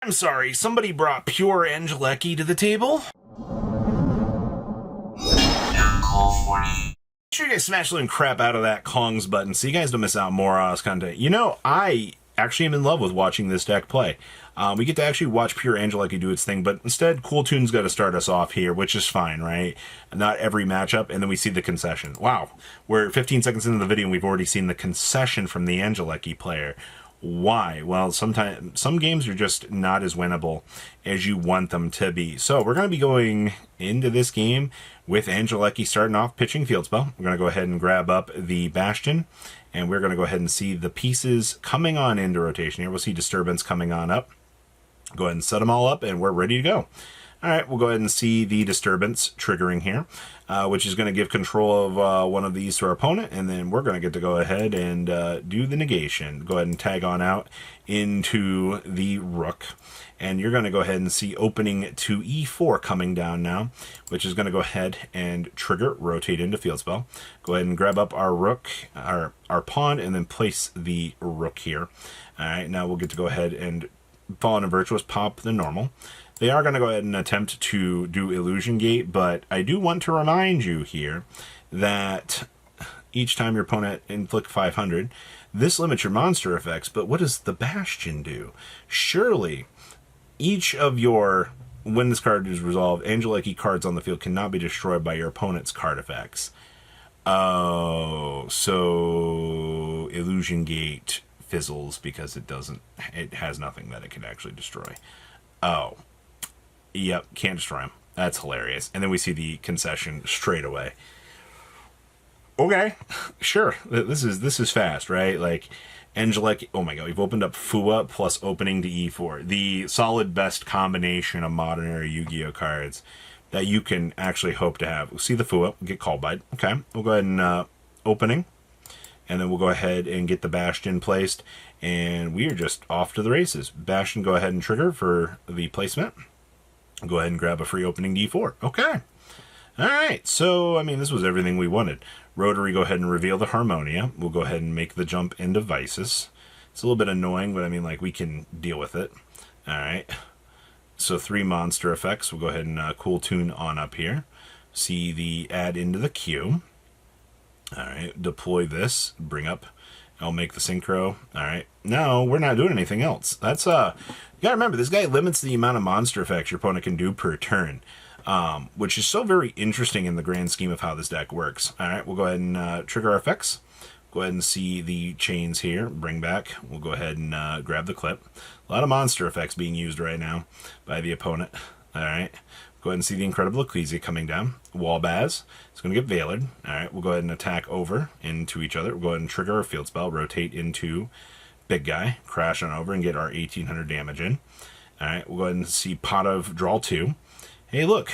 I'm sorry, somebody brought pure Angelechy to the table? Make sure you guys smash the living crap out of that Kongs button so you guys don't miss out more on us content. You know, I actually am in love with watching this deck play. We get to actually watch pure Angelechy do its thing, but instead, Cool Tune's got to start us off here, which is fine, right? Not every matchup, and then we see the concession. Wow, we're 15 seconds into the video and we've already seen the concession from the Angelechy player. Why? Well, sometimes some games are just not as winnable as you want them to be. So we're going to be going into this game with Angelechy starting off pitching field spell. We're going to go ahead and grab up the Bastion, and we're going to go ahead and see the pieces coming on into rotation here. We'll see Disturbance coming on up. Go ahead and set them all up, and we're ready to go. All right, we'll go ahead and see the Disturbance triggering here, which is going to give control of one of these to our opponent, and then we're going to get to go ahead and do the negation. Go ahead and tag on out into the Rook, and you're going to go ahead and see opening to E4 coming down now, which is going to go ahead and trigger, rotate into field spell. Go ahead and grab up our Rook, our pawn, and then place the Rook here. All right, now we'll get to go ahead and Fallen and Virtuous pop the normal. They are going to go ahead and attempt to do Illusion Gate, but I do want to remind you here that each time your opponent inflict 500, this limits your monster effects, but what does the Bastion do? Surely, each of your, when this card is resolved, Angelechy cards on the field cannot be destroyed by your opponent's card effects. Oh, so Illusion Gate fizzles because it has nothing that it can actually destroy. Oh. Yep, can't destroy him. That's hilarious. And then we see the concession straight away. Okay, sure. This is fast, right? Like, Angelechy. Oh my god, we've opened up Fua plus opening to E4. The solid best combination of modern era Yu-Gi-Oh cards that you can actually hope to have. We'll see the Fua, get called by it. Okay, we'll go ahead and opening. And then we'll go ahead and get the Bastion placed. And we are just off to the races. Bastion, go ahead and trigger for the placement. Go ahead and grab a free opening D4. Okay. All right. So, I mean, this was everything we wanted. Rotary, go ahead and reveal the Harmonia. We'll go ahead and make the jump into Vices. It's a little bit annoying, but I mean, like, we can deal with it. All right. So 3 monster effects. We'll go ahead and Cool Tune on up here. See the add into the queue. All right. Deploy this. Bring up. I'll make the synchro. All right. No, we're not doing anything else. That's you gotta remember, this guy limits the amount of monster effects your opponent can do per turn, which is so very interesting in the grand scheme of how this deck works. All right, we'll go ahead and trigger our effects. Go ahead and see the chains here. Bring back. We'll go ahead and grab the clip. A lot of monster effects being used right now by the opponent. All right. Go ahead and see the Incredible Ecclesia coming down. Wallbaz. It's going to get Veilered. All right, we'll go ahead and attack over into each other. We'll go ahead and trigger our field spell. Rotate into big guy. Crash on over and get our 1800 damage in. All right, we'll go ahead and see Pot of Draw 2. Hey, look.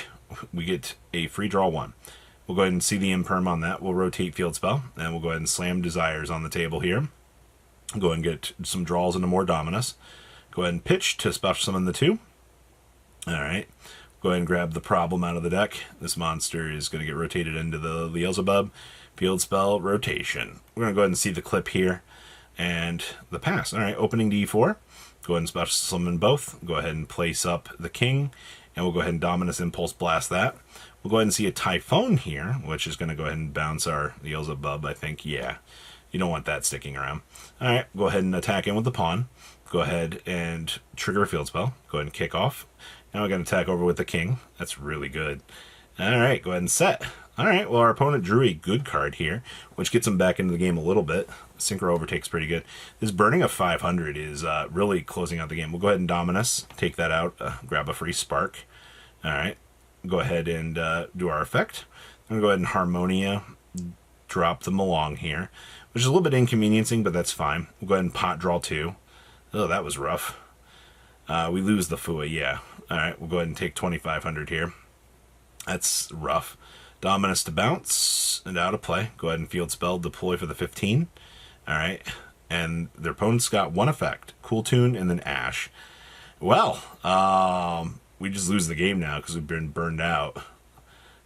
We get a free Draw 1. We'll go ahead and see the Imperm on that. We'll rotate field spell. And we'll go ahead and slam Desires on the table here. Go ahead and get some draws into more Dominus. Go ahead and pitch to special summon the 2. All right. Go ahead and grab the Problem out of the deck. This monster is going to get rotated into the Beelzebub. Field spell, rotation. We're going to go ahead and see the clip here. And the pass. All right, opening D4. Go ahead and special summon both. Go ahead and place up the King. And we'll go ahead and Dominus Impulse Blast that. We'll go ahead and see a Typhoon here, which is going to go ahead and bounce our Beelzebub, I think. Yeah, you don't want that sticking around. All right, go ahead and attack in with the pawn. Go ahead and trigger a field spell. Go ahead and kick off. Now we're going to attack over with the King. That's really good. All right, go ahead and set. All right, well, our opponent drew a good card here, which gets him back into the game a little bit. Synchro Overtake's pretty good. This burning of 500 is really closing out the game. We'll go ahead and Dominus, take that out, grab a free Spark. All right, go ahead and do our effect. I'm going to go ahead and Harmonia, drop them along here, which is a little bit inconveniencing, but that's fine. We'll go ahead and Pot Draw 2. Oh, that was rough. We lose the Fua, yeah. All right, we'll go ahead and take 2,500 here. That's rough. Dominus to bounce and out of play. Go ahead and field spell, deploy for the 15. All right, and their opponent's got one effect, Cool Tune and then Ash. Well, we just lose the game now because we've been burned out.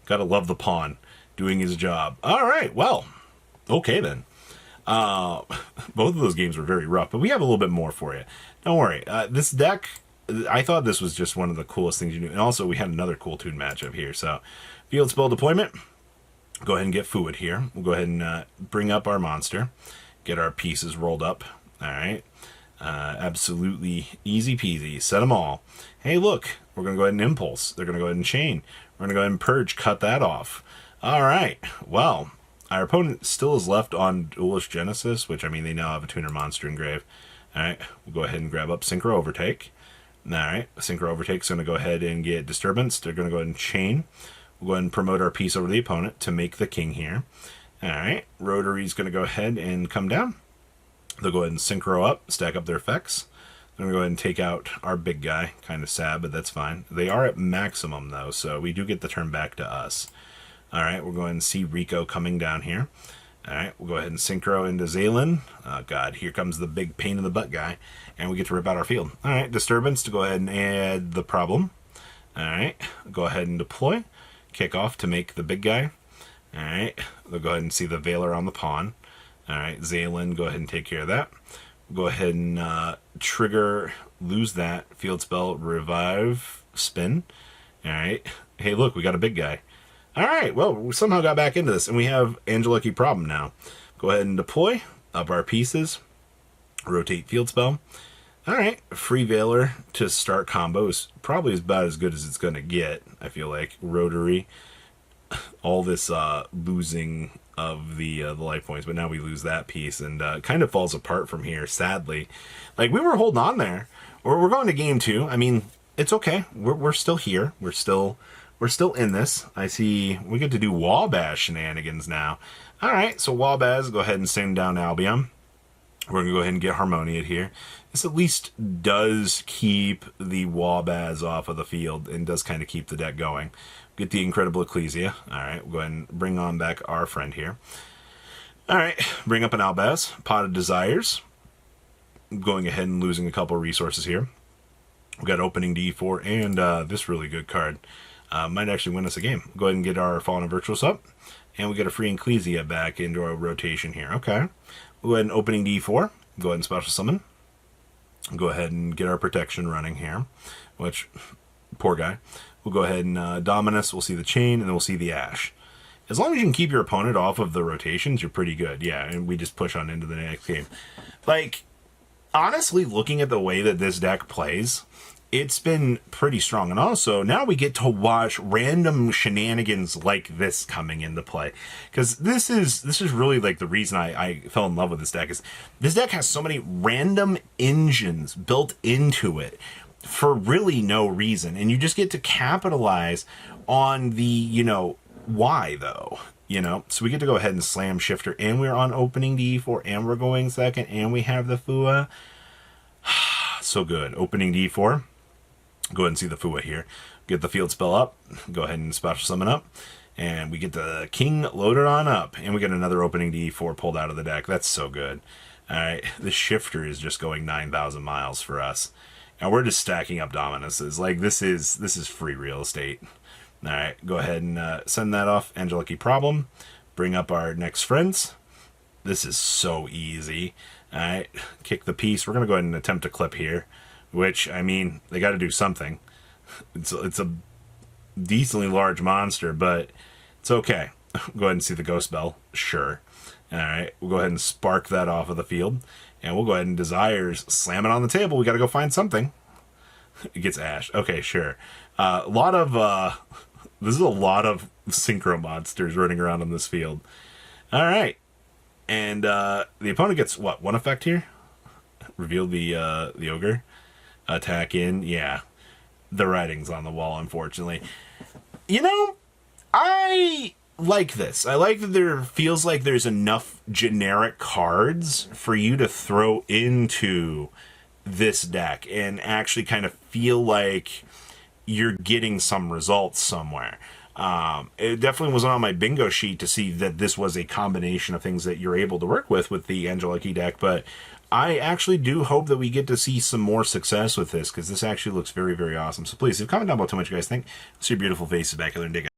Gotta love the pawn doing his job. All right, well, okay then. Both of those games were very rough, but we have a little bit more for you. Don't worry. This deck, I thought this was just one of the coolest things you do. And also, we had another cool tune matchup here. So, field spell deployment. Go ahead and get Fluid here. We'll go ahead and bring up our monster. Get our pieces rolled up. All right. Absolutely easy peasy. Set them all. Hey, look. We're going to go ahead and impulse. They're going to go ahead and chain. We're going to go ahead and purge. Cut that off. All right. Well, our opponent still is left on Duelist Genesis, which, I mean, they now have a tuner monster in grave. All right. We'll go ahead and grab up Synchro Overtake. All right. Synchro Overtake's going to go ahead and get Disturbance. They're going to go ahead and chain. We'll go ahead and promote our piece over the opponent to make the king here. All right. Rotary's going to go ahead and come down. They'll go ahead and synchro up, stack up their effects. They're going to go ahead and take out our big guy. Kind of sad, but that's fine. They are at maximum, though, so we do get the turn back to us. All right. We'll go ahead and see Rico coming down here. All right. We'll go ahead and synchro into Zaylin. Oh, God. Here comes the big pain in the butt guy. And we get to rip out our field. All right. Disturbance to go ahead and add the problem. All right. Go ahead and deploy. Kick off to make the big guy. All right. They'll go ahead and see the Veiler on the pawn. All right. Zaylin, go ahead and take care of that. We'll go ahead and trigger, lose that. Field spell, revive, spin. All right. Hey, look, we got a big guy. All right. Well, we somehow got back into this, and we have Angelechy problem now. Go ahead and deploy up our pieces. Rotate field spell. All right, free Veiler to start combo is probably about as good as it's going to get, I feel like. Rotary, all this losing of the life points, but now we lose that piece, and kind of falls apart from here, sadly. Like, we were holding on there. We're going to game 2. I mean, it's okay. We're still here. We're still in this. I see we get to do Wallbaz shenanigans now. All right, so Wallbaz, go ahead and send down Albion. We're going to go ahead and get Harmoniate here. This at least does keep the Wallbaz off of the field and does kind of keep the deck going. Get the Incredible Ecclesia. All right, we'll go ahead and bring on back our friend here. All right, bring up an Albaz. Pot of Desires. Going ahead and losing a couple resources here. We've got Opening D4 and this really good card. Might actually win us a game. Go ahead and get our Fallen Virtuous up. And we get a free Ecclesia back into our rotation here. Okay. We'll go ahead and Opening D4. Go ahead and Special Summon. Go ahead and get our protection running here. Which, poor guy. We'll go ahead and Dominus. We'll see the Chain, and then we'll see the Ash. As long as you can keep your opponent off of the rotations, you're pretty good. Yeah, and we just push on into the next game. Like, honestly, looking at the way that this deck plays, it's been pretty strong. And also, now we get to watch random shenanigans like this coming into play. Because this is really like the reason I fell in love with this deck. Is this deck has so many random engines built into it for really no reason. And you just get to capitalize on the, you know, why though. You know, so we get to go ahead and slam Shifter. And we're on Opening D4. And we're going second. And we have the Fua. So good. Opening D4. Go ahead and see the Fua here. Get the field spell up. Go ahead and Special Summon up. And we get the King loaded on up. And we get another Opening D4 pulled out of the deck. That's so good. Alright, the Shifter is just going 9,000 miles for us. And we're just stacking up Dominuses. Like, this is free real estate. Alright, go ahead and send that off. Angelechy problem. Bring up our next friends. This is so easy. Alright, kick the piece. We're going to go ahead and attempt a clip here. Which, I mean, they got to do something. It's a decently large monster, but it's okay. Go ahead and see the Ghost Bell. Sure. Alright, we'll go ahead and spark that off of the field. And we'll go ahead and Desires, slam it on the table. We got to go find something. It gets Ash. Okay, sure. This is a lot of Synchro monsters running around on this field. Alright. And the opponent gets, what, one effect here? Reveal the Ogre. Attack in, yeah. The writing's on the wall, unfortunately. You know, I like this. I like that there feels like there's enough generic cards for you to throw into this deck and actually kind of feel like you're getting some results somewhere. It definitely wasn't on my bingo sheet to see that this was a combination of things that you're able to work with the Angelechy deck, but I actually do hope that we get to see some more success with this, because this actually looks very, very awesome. So please, comment down below how much you guys think. See your beautiful faces back there and dig it.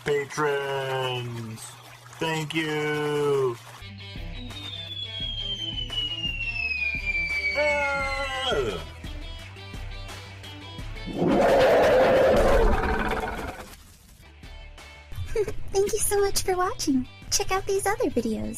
Patrons! Thank you! Thank you so much for watching. Check out these other videos.